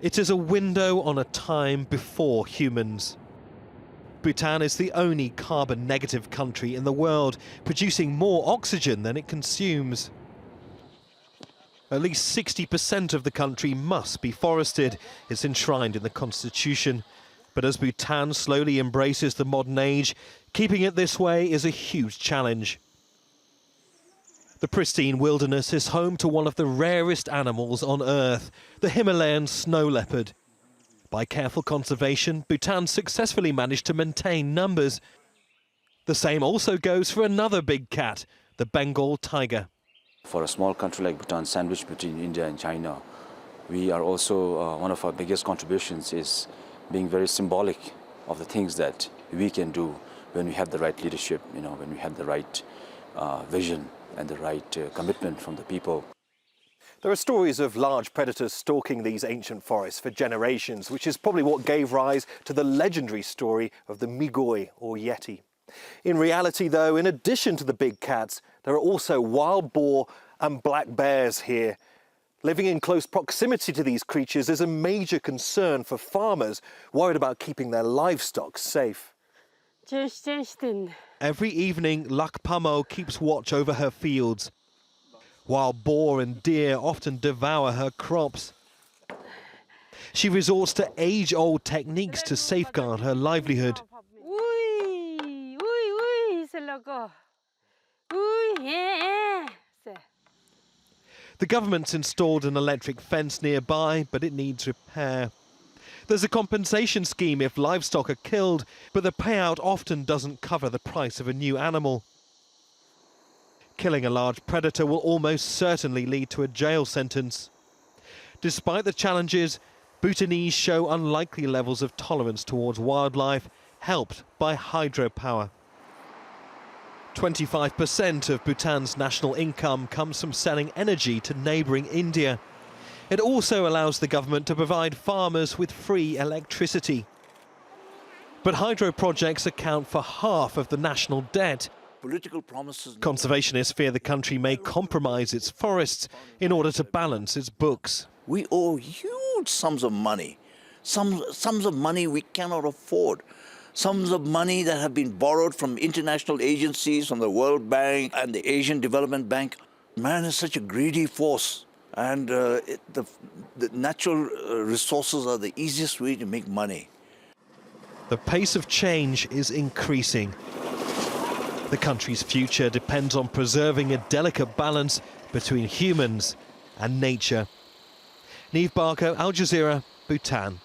It is a window on a time before humans. Bhutan is the only carbon-negative country in the world, producing more oxygen than it consumes. At least 60% of the country must be forested. It's enshrined in the constitution. But as Bhutan slowly embraces the modern age, keeping it this way is a huge challenge. The pristine wilderness is home to one of the rarest animals on Earth, the Himalayan snow leopard. By careful conservation, Bhutan successfully managed to maintain numbers. The same also goes for another big cat, the Bengal tiger. For a small country like Bhutan, sandwiched between India and China, we are also, one of our biggest contributions is being very symbolic of the things that we can do when we have the right leadership, when we have the right vision and the right commitment from the people. There are stories of large predators stalking these ancient forests for generations, which is probably what gave rise to the legendary story of the Migoi or Yeti. In reality, though, in addition to the big cats, there are also wild boar and black bears here. Living in close proximity to these creatures is a major concern for farmers worried about keeping their livestock safe. Every evening, Lakpamo keeps watch over her fields. Wild boar and deer often devour her crops. She resorts to age-old techniques to safeguard her livelihood. The government's installed an electric fence nearby, but it needs repair. There's a compensation scheme if livestock are killed, but the payout often doesn't cover the price of a new animal. Killing a large predator will almost certainly lead to a jail sentence. Despite the challenges, Bhutanese show unlikely levels of tolerance towards wildlife, helped by hydropower. 25% of Bhutan's national income comes from selling energy to neighbouring India. It also allows the government to provide farmers with free electricity. But hydro projects account for half of the national debt. Political promises. Conservationists fear the country may compromise its forests in order to balance its books. We owe huge sums of money, sums of money we cannot afford, sums of money that have been borrowed from international agencies, from the World Bank and the Asian Development Bank. Man is such a greedy force, and the natural resources are the easiest way to make money. The pace of change is increasing. The country's future depends on preserving a delicate balance between humans and nature. Neave, Al Jazeera, Bhutan.